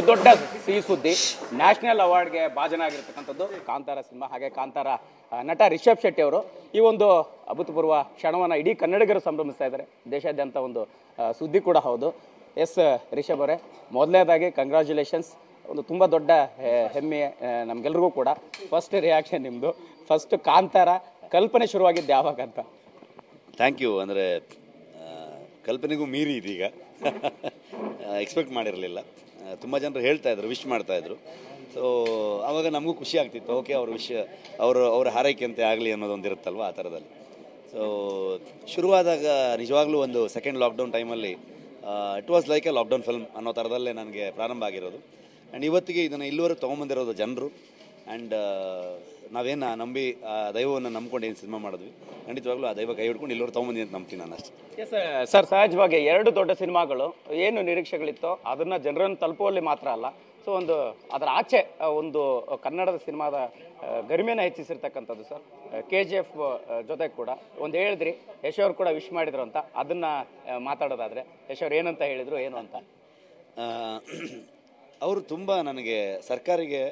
ಬಹುದೊಡ್ಡ ಸಿಹಿ ಸುದ್ದಿ. ನ್ಯಾಷನಲ್ ಅವಾರ್ಡ್ಗೆ ಭಾಜನವಾಗಿರ್ತಕ್ಕಂಥದ್ದು ಕಾಂತಾರ ಸಿನಿಮಾ. ಹಾಗೆ ಕಾಂತಾರ ನಟ ರಿಷಬ್ ಶೆಟ್ಟಿ ಅವರು ಈ ಒಂದು ಅಭೂತಪೂರ್ವ ಕ್ಷಣವನ್ನು ಇಡೀ ಕನ್ನಡಿಗರು ಸಂಭ್ರಮಿಸ್ತಾ ಇದ್ದಾರೆ. ದೇಶಾದ್ಯಂತ ಒಂದು ಸುದ್ದಿ ಕೂಡ ಹೌದು. ಎಸ್ ರಿಷಬ್ ಅವರೇ, ಮೊದಲನೇದಾಗಿ ಕಂಗ್ರ್ಯಾಚುಲೇಷನ್ಸ್. ಒಂದು ತುಂಬ ದೊಡ್ಡ ಹೆಮ್ಮೆ ನಮಗೆಲ್ರಿಗೂ ಕೂಡ. ಫಸ್ಟ್ ರಿಯಾಕ್ಷನ್ ನಿಮ್ಮದು. ಫಸ್ಟ್ ಕಾಂತಾರ ಕಲ್ಪನೆ ಶುರುವಾಗಿದ್ದು ಯಾವಾಗ ಅಂತ? Thank you. ಅಂದರೆ ಕಲ್ಪನೆಗೂ ಮೀರಿ ಇದೀಗ ಎಕ್ಸ್ಪೆಕ್ಟ್ ಮಾಡಿರಲಿಲ್ಲ. ತುಂಬ ಜನರು ಹೇಳ್ತಾಯಿದ್ರು, ವಿಶ್ ಮಾಡ್ತಾಯಿದ್ರು. ಸೊ ಆವಾಗ ನಮಗೂ ಖುಷಿ ಆಗ್ತಿತ್ತು. ಓಕೆ, ಅವ್ರ ವಿಷಯ ಅವರ ಹಾರೈಕೆಯಂತೆ ಆಗಲಿ ಅನ್ನೋದೊಂದು ಇರುತ್ತಲ್ವ, ಆ ಥರದಲ್ಲಿ. ಸೊ ಶುರುವಾದಾಗ ನಿಜವಾಗ್ಲೂ ಒಂದು ಸೆಕೆಂಡ್ ಲಾಕ್ಡೌನ್ ಟೈಮಲ್ಲಿ it was like A lockdown film ಅನ್ನೋ ಥರದಲ್ಲೇ ನನಗೆ ಪ್ರಾರಂಭ ಆಗಿರೋದು. ಆ್ಯಂಡ್ ಇವತ್ತಿಗೆ ಇದನ್ನು ಇಲ್ಲಿವರೆಗೂ ತೊಗೊಂಬಂದಿರೋದು ಜನರು. ಆ್ಯಂಡ್ ನಾವೇನು ನಂಬಿ ಆ ದೈವವನ್ನು ನಂಬ್ಕೊಂಡು ಏನು ಸಿನಿಮಾ ಮಾಡಿದ್ವಿ, ಖಂಡಿತವಾಗ್ಲೂ ಆ ದೈವ ಕೈ ಹಿಡ್ಕೊಂಡು ಇಲ್ಲಿವರೆಗೂ ತೊಗೊಂಬಂದಿ ಅಂತ ನಂಬ್ತೀನಿ ನಾನು ಅಷ್ಟೇ. ಎಸ್ ಸರ್, ಸಹಜವಾಗಿ ಎರಡು ದೊಡ್ಡ ಸಿನಿಮಾಗಳು ಏನು ನಿರೀಕ್ಷೆಗಳಿತ್ತೋ ಅದನ್ನು ಜನರನ್ನು ತಲುಪುವಲ್ಲಿ ಮಾತ್ರ ಅಲ್ಲ, ಸೊ ಒಂದು ಅದರ ಆಚೆ ಒಂದು ಕನ್ನಡದ ಸಿನಿಮಾದ ಗರಿಮೆನ ಹೆಚ್ಚಿಸಿರ್ತಕ್ಕಂಥದ್ದು ಸರ್. KGF ಜೊತೆ ಕೂಡ ಒಂದು ಹೇಳಿದ್ರಿ, ಯಶ್ ಅವ್ರು ಕೂಡ ವಿಶ್ ಮಾಡಿದ್ರು ಅಂತ. ಅದನ್ನ ಮಾತಾಡೋದಾದ್ರೆ ಯಶ್ ಅವ್ರು ಏನಂತ ಹೇಳಿದ್ರು, ಏನು ಅಂತ? ಅವರು ತುಂಬ ನನಗೆ ಸರ್ಕಾರಿಗೆ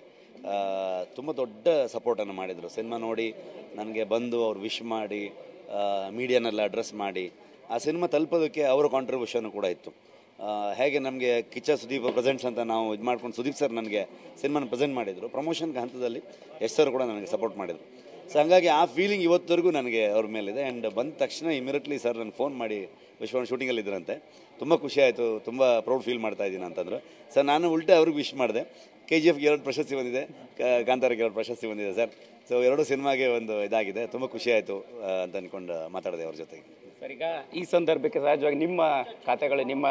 ತುಂಬ ದೊಡ್ಡ ಸಪೋರ್ಟನ್ನು ಮಾಡಿದರು. ಸಿನಿಮಾ ನೋಡಿ ನನಗೆ ಬಂದು ಅವ್ರು ವಿಶ್ ಮಾಡಿ, ಮೀಡಿಯಾನೆಲ್ಲ ಅಡ್ರೆಸ್ ಮಾಡಿ ಆ ಸಿನಿಮಾ ತಲುಪೋದಕ್ಕೆ ಅವರ ಕಾಂಟ್ರಿಬ್ಯೂಷನ್ ಕೂಡ ಇತ್ತು. ಹೇಗೆ ನಮಗೆ ಕಿಚ್ಚ ಸುದೀಪ್ ಪ್ರೆಸೆಂಟ್ಸ್ ಅಂತ ನಾವು ಇದು ಮಾಡ್ಕೊಂಡು ಸುದೀಪ್ ಸರ್ ನನಗೆ ಸಿನಿಮಾನ ಪ್ರೆಸೆಂಟ್ ಮಾಡಿದರು. ಪ್ರಮೋಷನ್ಗೆ ಹಂತದಲ್ಲಿ ಯಶ್ ಸರ್ ಕೂಡ ನನಗೆ ಸಪೋರ್ಟ್ ಮಾಡಿದರು. ಸೊ ಹಾಗಾಗಿ ಆ ಫೀಲಿಂಗ್ ಇವತ್ತವರೆಗೂ ನನಗೆ ಅವ್ರ ಮೇಲಿದೆ. ಆ್ಯಂಡ್ ಬಂದ ತಕ್ಷಣ ಇಮಿಡಿಯೇಟ್ಲಿ ಸರ್ ನನಗೆ ಫೋನ್ ಮಾಡಿ ವಿಶ್ವನ ಶೂಟಿಂಗಲ್ಲಿ ಇದ್ರಂತೆ, ತುಂಬ ಖುಷಿ ಆಯಿತು, ತುಂಬ ಪ್ರೌಡ್ ಫೀಲ್ ಮಾಡ್ತಾ ಇದ್ದೀನಿ ಅಂತಂದರು. ಸರ್ ನಾನು ಉಲ್ಟೆ ಅವ್ರಿಗೆ ವಿಶ್ ಮಾಡಿದೆ. KGFಗೆ 2 ಪ್ರಶಸ್ತಿ ಬಂದಿದೆ, ಕಾಂತಾರಕ್ಕೆ 2 ಪ್ರಶಸ್ತಿ ಬಂದಿದೆ ಸರ್. ಸೊ 2 ಸಿನಿಮಾಗೆ ಒಂದು ಇದಾಗಿದೆ, ತುಂಬ ಖುಷಿ ಆಯಿತು ಅಂತ ಅಂದ್ಕೊಂಡು ಮಾತಾಡಿದೆ ಅವ್ರ ಜೊತೆಗೆ. ಸರ್, ಈಗ ಈ ಸಂದರ್ಭಕ್ಕೆ ಸಹಜವಾಗಿ ನಿಮ್ಮ ಖಾತೆಗಳು, ನಿಮ್ಮ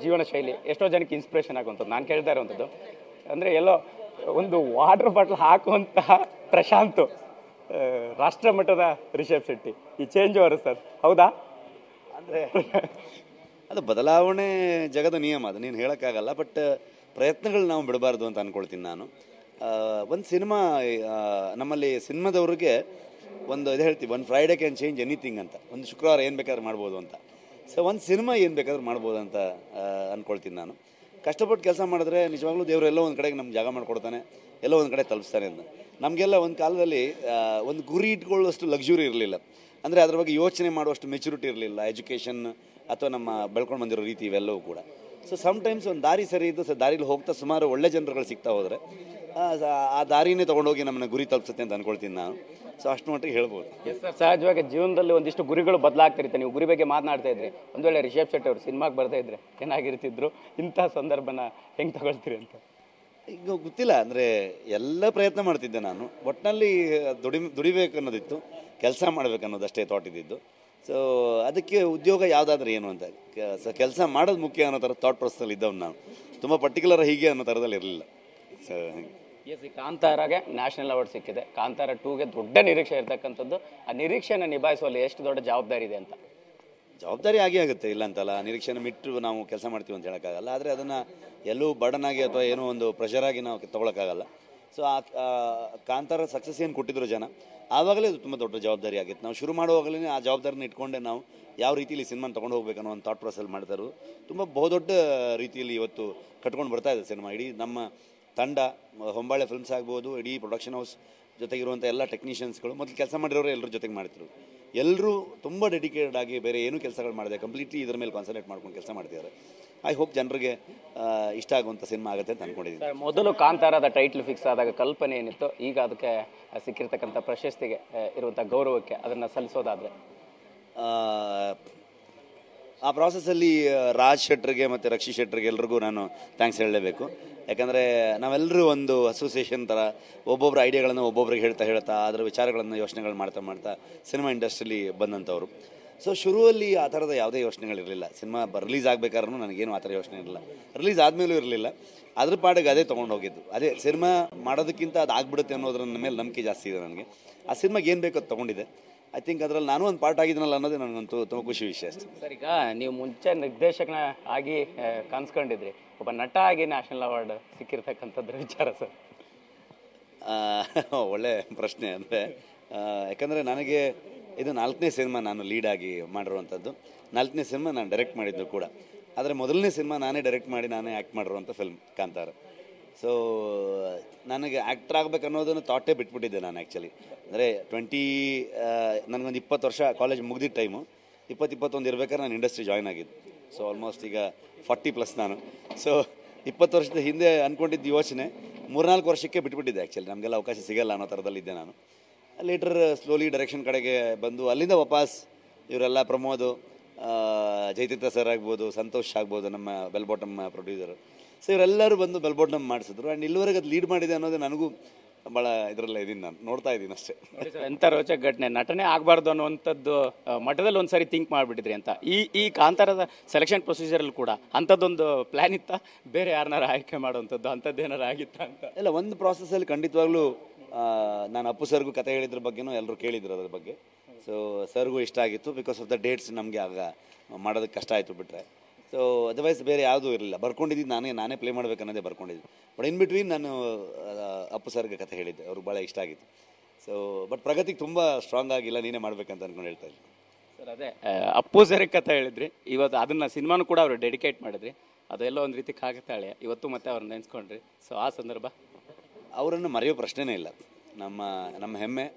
ಜೀವನ ಶೈಲಿ ಎಷ್ಟೋ ಜನಕ್ಕೆ ಇನ್ಸ್ಪಿರೇಷನ್ ಆಗುವಂಥದ್ದು. ನಾನು ಕೇಳ್ತಾ ಇರುವಂಥದ್ದು ಅಂದರೆ, ಎಲ್ಲೋ ಒಂದು ವಾಟರ್ ಬಾಟ್ಲ್ ಹಾಕುವಂತಹ ಪ್ರಶಾಂತ್, ರಾಷ್ಟ್ರ ಮಟ್ಟದ ರಿಷಬ್ ಶೆಟ್ಟಿ, ಈ ಚೇಂಜ್ ಅವರು ಸರ್, ಹೌದಾ? ಅಂದರೆ ಅದು ಬದಲಾವಣೆ ಜಗದ ನಿಯಮ, ಅದು ನೀನು ಹೇಳೋಕ್ಕಾಗಲ್ಲ. ಬಟ್ ಪ್ರಯತ್ನಗಳು ನಾವು ಬಿಡಬಾರ್ದು ಅಂತ ಅಂದ್ಕೊಳ್ತೀನಿ ನಾನು. ಒಂದು ಸಿನಿಮಾ, ನಮ್ಮಲ್ಲಿ ಸಿನಿಮಾದವ್ರಿಗೆ ಒಂದು ಇದು ಹೇಳ್ತೀವಿ, ಒಂದು ಫ್ರೈಡೇ ಕ್ಯಾನ್ ಚೇಂಜ್ ಎನಿಥಿಂಗ್ ಅಂತ. ಒಂದು ಶುಕ್ರವಾರ ಏನು ಬೇಕಾದ್ರೂ ಮಾಡ್ಬೋದು ಅಂತ. ಸೊ ಒಂದು ಸಿನಿಮಾ ಏನು ಬೇಕಾದ್ರೂ ಮಾಡ್ಬೋದು ಅಂತ ಅಂದ್ಕೊಳ್ತೀನಿ ನಾನು. ಕಷ್ಟಪಟ್ಟು ಕೆಲಸ ಮಾಡಿದ್ರೆ ನಿಜವಾಗ್ಲೂ ದೇವರು ಎಲ್ಲೋ ಒಂದು ಕಡೆಗೆ ನಮ್ಗೆ ಜಾಗ ಮಾಡಿಕೊಡ್ತಾನೆ, ಎಲ್ಲೋ ಒಂದು ಕಡೆ ತಲುಪಿಸ್ತಾನೆ ಅಂತ. ನಮಗೆಲ್ಲ ಒಂದು ಕಾಲದಲ್ಲಿ ಒಂದು ಗುರಿ ಇಟ್ಕೊಳ್ಳುವಷ್ಟು ಲಕ್ಸುರಿ ಇರಲಿಲ್ಲ. ಅಂದರೆ ಅದ್ರ ಬಗ್ಗೆ ಯೋಚನೆ ಮಾಡುವಷ್ಟು ಮೆಚುರಿಟಿ ಇರಲಿಲ್ಲ, ಎಜುಕೇಷನ್ ಅಥವಾ ನಮ್ಮ ಬೆಳ್ಕೊಂಡು ಬಂದಿರೋ ರೀತಿ ಇವೆಲ್ಲವೂ ಕೂಡ. ಸೊ ಸಮ್ಟೈಮ್ಸ್ ಒಂದು ದಾರಿ ಸರಿ ಇದ್ದು, ಸೊ ದಾರಿಲಿ ಹೋಗ್ತಾ ಸುಮಾರು ಒಳ್ಳೆ ಜನರುಗಳು ಸಿಗ್ತಾ ಹೋದರೆ ಆ ದಾರಿನೇ ತೊಗೊಂಡೋಗಿ ನಮ್ಮನ್ನ ಗುರಿ ತಲುಪಿಸುತ್ತೆ ಅಂತ ಅಂದ್ಕೊಳ್ತೀನಿ ನಾನು. ಸೊ ಅಷ್ಟು ಮಟ್ಟಿಗೆ ಹೇಳ್ಬೋದು. ಎಸ್ ಸರ್, ಸಹಜವಾಗಿ ಜೀವನದಲ್ಲಿ ಒಂದಿಷ್ಟು ಗುರಿಗಳು ಬದಲಾಗ್ತಿರುತ್ತೆ. ನೀವು ಗುರಿ ಬಗ್ಗೆ ಮಾತನಾಡ್ತಾ ಇದ್ರಿ. ಒಂದು ವೇಳೆ ರಿಷಬ್ ಶೆಟ್ಟಿ ಅವರು ಸಿನಿಮಾಗೆ ಬರ್ತಾ ಇದ್ರೆ ಏನಾಗಿರ್ತಿದ್ರು, ಇಂಥ ಸಂದರ್ಭನ ಹೆಂಗೆ ತಗೊಳ್ತೀರಿ ಅಂತ? ಈಗ ಗೊತ್ತಿಲ್ಲ, ಅಂದರೆ ಎಲ್ಲ ಪ್ರಯತ್ನ ಮಾಡ್ತಿದ್ದೆ ನಾನು. ಒಟ್ಟಿನಲ್ಲಿ ದುಡಿಬೇಕು ಅನ್ನೋದಿತ್ತು, ಕೆಲಸ ಮಾಡಬೇಕು ಅನ್ನೋದಷ್ಟೇ ಥಾಟ್ ಇದ್ದಿದ್ದು. ಸೊ ಅದಕ್ಕೆ ಉದ್ಯೋಗ ಯಾವುದಾದ್ರೂ ಏನು ಅಂತ, ಕೆಲಸ ಮಾಡೋದು ಮುಖ್ಯ ಅನ್ನೋ ಥರ ಥಾಟ್ ಪ್ರೊಸೆಸ್ಸಲ್ಲಿ ಇದ್ದವ್ನು ನಾನು. ತುಂಬ ಪರ್ಟಿಕ್ಯುಲರ್ ಹೀಗೆ ಅನ್ನೋ ಥರದಲ್ಲಿ ಇರಲಿಲ್ಲ. ಸೊ ಎಸ್, ಈ ಕಾಂತಾರಾಗೆ ನ್ಯಾಷನಲ್ ಅವಾರ್ಡ್ ಸಿಕ್ಕಿದೆ. ಕಾಂತಾರ 2ಗೆ ದೊಡ್ಡ ನಿರೀಕ್ಷೆ ಇರ್ತಕ್ಕಂಥದ್ದು. ಆ ನಿರೀಕ್ಷೆನ ನಿಭಾಯಿಸುವಲ್ಲಿ ಎಷ್ಟು ದೊಡ್ಡ ಜವಾಬ್ದಾರಿ ಇದೆ ಅಂತ? ಜವಾಬ್ದಾರಿ ಆಗೇ ಆಗುತ್ತೆ, ಇಲ್ಲ ಅಂತಲ್ಲ. ನಿರೀಕ್ಷೆನ ಮಿಟ್ಟು ನಾವು ಕೆಲಸ ಮಾಡ್ತೀವಿ ಅಂತ ಹೇಳೋಕ್ಕಾಗಲ್ಲ. ಆದರೆ ಅದನ್ನು ಎಲ್ಲೂ ಬರ್ಡನಾಗಿ ಅಥವಾ ಏನೋ ಒಂದು ಪ್ರೆಷರಾಗಿ ನಾವು ತೊಗೊಳಕ್ಕಾಗಲ್ಲ. ಸೊ ಆ ಕಾಂತಾರ ಸಕ್ಸಸ್ ಏನು ಕೊಟ್ಟಿದ್ರು ಜನ, ಆವಾಗಲೇ ಅದು ತುಂಬ ದೊಡ್ಡ ಜವಾಬ್ದಾರಿ ಆಗಿತ್ತು. ನಾವು ಶುರು ಮಾಡುವಾಗಲೇ ಆ ಜವಾಬ್ದಾರಿನ ಇಟ್ಕೊಂಡೆ ನಾವು ಯಾವ ರೀತಿಯಲ್ಲಿ ಸಿನಿಮಾನ ತೊಗೊಂಡು ಹೋಗ್ಬೇಕು ಅನ್ನೋ ಒಂದು ಥಾಟ್ ಪ್ರೊಸೆಸ್ ಮಾಡ್ತಾರೋ. ತುಂಬ ಬಹುದೊಡ್ಡ ರೀತಿಯಲ್ಲಿ ಇವತ್ತು ಕಟ್ಕೊಂಡು ಬರ್ತಾ ಇದೆ ಸಿನಿಮಾ. ಇಡೀ ನಮ್ಮ ತಂಡ, ಹೊಂಬಾಳೆ ಫಿಲ್ಮ್ಸ್ ಆಗ್ಬೋದು, ಇಡೀ ಪ್ರೊಡಕ್ಷನ್ ಹೌಸ್ ಜೊತೆಗಿರುವಂಥ ಎಲ್ಲ ಟೆಕ್ನಿಷಿಯನ್ಸ್ಗಳು, ಮೊದಲು ಕೆಲಸ ಮಾಡಿರೋರು ಎಲ್ಲರ ಜೊತೆಗೆ ಮಾಡ್ತಿದ್ರು. ಎಲ್ಲರೂ ತುಂಬ ಡೆಡಿಕೇಟೆಡ್ ಆಗಿ ಬೇರೆ ಏನೂ ಕೆಲಸಗಳು ಮಾಡಿದೆ, ಕಂಪ್ಲೀಟ್ಲಿ ಇದ್ರ ಮೇಲೆ ಕಾನ್ಸಂಟ್ರೇಟ್ ಮಾಡ್ಕೊಂಡು ಕೆಲಸ ಮಾಡ್ತಿದ್ದಾರೆ. ಐ ಹೋಪ್ ಜನರಿಗೆ ಇಷ್ಟ ಆಗುವಂಥ ಸಿನಿಮಾ ಆಗುತ್ತೆ ಅಂತ ಅಂದ್ಕೊಂಡಿದ್ದೀನಿ. ಸರ್, ಮೊದಲು ಕಾಂತಾರದ ಟೈಟ್ಲ್ ಫಿಕ್ಸ್ ಆದಾಗ ಕಲ್ಪನೆ ಏನಿತ್ತು, ಈಗ ಅದಕ್ಕೆ ಸಿಕ್ಕಿರ್ತಕ್ಕಂಥ ಪ್ರಶಸ್ತಿಗೆ ಇರುವಂಥ ಗೌರವಕ್ಕೆ ಅದನ್ನು ಸಲ್ಲಿಸೋದಾದರೆ? ಆ ಪ್ರಾಸೆಸ್ಸಲ್ಲಿ ರಾಜ್ ಶೆಟ್ರಿಗೆ ಮತ್ತು ರಕ್ಷಿ ಶೆಟ್ರಿಗೆ ಎಲ್ರಿಗೂ ನಾನು ಥ್ಯಾಂಕ್ಸ್ ಹೇಳಲೇಬೇಕು. ಯಾಕಂದರೆ ನಾವೆಲ್ಲರೂ ಒಂದು ಅಸೋಸಿಯೇಷನ್ ಥರ ಒಬ್ಬೊಬ್ಬರ ಐಡಿಯಾಗಳನ್ನು ಒಬ್ಬೊಬ್ರಿಗೆ ಹೇಳ್ತಾ ಅದರ ವಿಚಾರಗಳನ್ನು ಯೋಚನೆಗಳು ಮಾಡ್ತಾ ಸಿನಿಮಾ ಇಂಡಸ್ಟ್ರಿಲಿ ಬಂದಂಥವ್ರು. ಸೊ ಶುರುವಲ್ಲಿ ಆ ಥರದ ಯಾವುದೇ ಯೋಚನೆಗಳಿರಲಿಲ್ಲ. ಸಿನಿಮಾ ರಿಲೀಸ್ ಆಗಬೇಕಾದ್ರೂ ನನಗೇನು ಆ ಥರ ಯೋಚನೆ ಇರಲಿಲ್ಲ, ರಿಲೀಸ್ ಆದಮೇಲೂ ಇರಲಿಲ್ಲ. ಅದ್ರ ಪಾಡಿಗೆ ಅದೇ ತೊಗೊಂಡು ಹೋಗಿದ್ದು. ಅದೇ ಸಿನಿಮಾ ಮಾಡೋದಕ್ಕಿಂತ ಅದು ಆಗ್ಬಿಡುತ್ತೆ ಅನ್ನೋದ್ರ ಮೇಲೆ ನಂಬಿಕೆ ಜಾಸ್ತಿ ಇದೆ ನನಗೆ. ಆ ಸಿನಿಮಾಗೆ ಏನು ಬೇಕೋ ಅದು ತೊಗೊಂಡಿದೆ. ಐ ಥಿಂಕ್ ಅದರಲ್ಲಿ ನಾನು ಒಂದು ಪಾರ್ಟ್ ಆಗಿದ್ದೀನಲ್ಲ ಅನ್ನೋದೇ ನನಗಂತೂ ತುಂಬ ಖುಷಿ ವಿಷಯ ಅಷ್ಟೇ. ಸರ್, ಈಗ ನೀವು ಮುಂಚೆ ನಿರ್ದೇಶಕನ ಆಗಿ ಕನ್ಸ್ಕೊಂಡಿದ್ರಿ, ಒಬ್ಬ ನಟ ಆಗಿ ನ್ಯಾಷನಲ್ ಅವಾರ್ಡ್ ಸಿಕ್ಕಿರ್ತಕ್ಕಂಥದ್ರ ವಿಚಾರ ಸರ್? ಒಳ್ಳೆ ಪ್ರಶ್ನೆ. ಅಂದರೆ ಯಾಕಂದರೆ ನನಗೆ ಇದು 4ನೇ ಸಿನಿಮಾ ನಾನು ಲೀಡಾಗಿ ಮಾಡಿರುವಂಥದ್ದು. 4ನೇ ಸಿನಿಮಾ ನಾನು ಡೈರೆಕ್ಟ್ ಮಾಡಿದ್ದು ಕೂಡ. ಆದರೆ ಮೊದಲನೇ ಸಿನಿಮಾ ನಾನೇ ಡೈರೆಕ್ಟ್ ಮಾಡಿ ನಾನೇ ಆ್ಯಕ್ಟ್ ಮಾಡಿರುವಂಥ ಫಿಲ್ಮ್ ಕಾಂತಾರ. ಸೊ ನನಗೆ ಆ್ಯಕ್ಟರ್ ಆಗಬೇಕು ಅನ್ನೋದನ್ನು ಥಾಟೇ ಬಿಟ್ಬಿಟ್ಟಿದ್ದೆ ನಾನು ಆ್ಯಕ್ಚುಲಿ. ಅಂದರೆ ನನಗೊಂದು 20 ವರ್ಷ ಕಾಲೇಜ್ ಮುಗಿದಿದ್ದ ಟೈಮು, 21 ಇರ್ಬೇಕಾದ್ರೆ ನಾನು ಇಂಡಸ್ಟ್ರಿ ಜಾಯ್ನ್ ಆಗಿದ್ದು. ಸೊ ಆಲ್ಮೋಸ್ಟ್ ಈಗ 40+ ನಾನು. ಸೊ 20 ವರ್ಷದ ಹಿಂದೆ ಅಂದ್ಕೊಂಡಿದ್ದ ಯೋಚನೆ 3-4 ವರ್ಷಕ್ಕೆ ಬಿಟ್ಬಿಟ್ಟಿದ್ದೆ ಆ್ಯಕ್ಚುಲಿ. ನಮಗೆಲ್ಲ ಅವಕಾಶ ಸಿಗಲ್ಲ ಅನ್ನೋ ಥರದಲ್ಲಿದ್ದೆ ನಾನು. ಲೇಟರ್ ಸ್ಲೋಲಿ ಡೈರೆಕ್ಷನ್ ಕಡೆಗೆ ಬಂದು ಅಲ್ಲಿಂದ ವಾಪಸ್ ಇವರೆಲ್ಲ ಪ್ರಮೋದು, ಜಯತೀರ್ಥ ಸರ್ ಆಗ್ಬೋದು, ಸಂತೋಷ್ ಆಗ್ಬೋದು, ನಮ್ಮ ಬೆಲ್ ಬಾಟಮ್ ಪ್ರೊಡ್ಯೂಸರು. ಸೊ ಇವರೆಲ್ಲರೂ ಬಂದು ಬೆಲ್ ಬಾಟಮ್ ಮಾಡಿಸಿದ್ರು. ಆ್ಯಂಡ್ ಇಲ್ಲಿವರೆಗೆ ಅದು ಲೀಡ್ ಮಾಡಿದೆ ಅನ್ನೋದು ನನಗೂ ಭಾಳ ಇದರಲ್ಲೇ ಇದ್ದೀನಿ, ನಾನು ನೋಡ್ತಾ ಇದ್ದೀನಿ ಅಷ್ಟೇ. ಎಂಥ ರೋಚಕ ಘಟನೆ, ನಟನೆ ಆಗಬಾರ್ದು ಅನ್ನುವಂಥದ್ದು ಮಠದಲ್ಲಿ ಒಂದ್ಸರಿ ಥಿಂಕ್ ಮಾಡಿಬಿಟ್ಟಿದ್ರಿ ಅಂತ. ಈ ಕಾಂತಾರದ ಸೆಲೆಕ್ಷನ್ ಪ್ರೊಸೀಜರಲ್ಲಿ ಕೂಡ ಅಂಥದ್ದೊಂದು ಪ್ಲ್ಯಾನ್ ಇತ್ತಾ, ಬೇರೆ ಯಾರನ್ನಾರು ಆಯ್ಕೆ ಮಾಡುವಂಥದ್ದು ಅಂಥದ್ದೇನಾರು ಆಗಿತ್ತಾ ಅಂತ? ಇಲ್ಲ, ಒಂದು ಪ್ರಾಸೆಸ್ಸಲ್ಲಿ ಖಂಡಿತವಾಗ್ಲೂ ನಾನು ಅಪ್ಪು ಸರ್ಗೂ ಕತೆ ಹೇಳಿದ್ರ ಬಗ್ಗೆನೂ ಎಲ್ಲರೂ ಕೇಳಿದ್ರು ಅದ್ರ ಬಗ್ಗೆ. ಸೊ ಸರ್ಗೂ ಇಷ್ಟ ಆಗಿತ್ತು. ಬಿಕಾಸ್ ಆಫ್ ದ ಡೇಟ್ಸ್ ನಮಗೆ ಆಗ ಮಾಡೋದಕ್ಕೆ ಕಷ್ಟ ಆಯಿತು ಬಿಟ್ಟರೆ. ಸೊ ಅದರ್ವೈಸ್ ಬೇರೆ ಯಾವುದೂ ಇರಲಿಲ್ಲ. ಬರ್ಕೊಂಡಿದ್ದು ನಾನೇ ಪ್ಲೇ ಮಾಡ್ಬೇಕನ್ನೋದೇ ಬರ್ಕೊಂಡಿದ್ದು. ಬಟ್ ಇನ್ ಬಿಟ್ವೀನ್ ನಾನು ಅಪ್ಪು ಸರ್ಗೆ ಕತೆ ಹೇಳಿದ್ದೆ, ಅವ್ರಿಗೆ ಭಾಳ ಇಷ್ಟ ಆಗಿತ್ತು. ಸೊ ಬಟ್ ಪ್ರಗತಿಗೆ ತುಂಬ ಸ್ಟ್ರಾಂಗ್ ಆಗಿಲ್ಲ, ನೀನೇ ಮಾಡ್ಬೇಕಂತ ಅನ್ಕೊಂಡು ಹೇಳ್ತಾ ಇದ್ದೆ ಸರ್. ಅದೇ ಅಪ್ಪು ಸರ್ಗೆ ಕತೆ ಹೇಳಿದ್ರಿ, ಇವತ್ತು ಅದನ್ನು ಸಿನಿಮಾನು ಕೂಡ ಅವರು ಡೆಡಿಕೇಟ್ ಮಾಡಿದ್ರಿ. ಅದೆಲ್ಲ ಒಂದು ರೀತಿ ಕಾಕತಾಳೆ, ಇವತ್ತು ಮತ್ತೆ ಅವ್ರನ್ನ ನೆನೆಸ್ಕೊಂಡ್ರಿ. ಸೊ ಆ ಸಂದರ್ಭ ಅವರನ್ನು ಮರೆಯೋ ಪ್ರಶ್ನೆನೇ ಇಲ್ಲ. ನಮ್ಮ ಹೆಮ್ಮೆ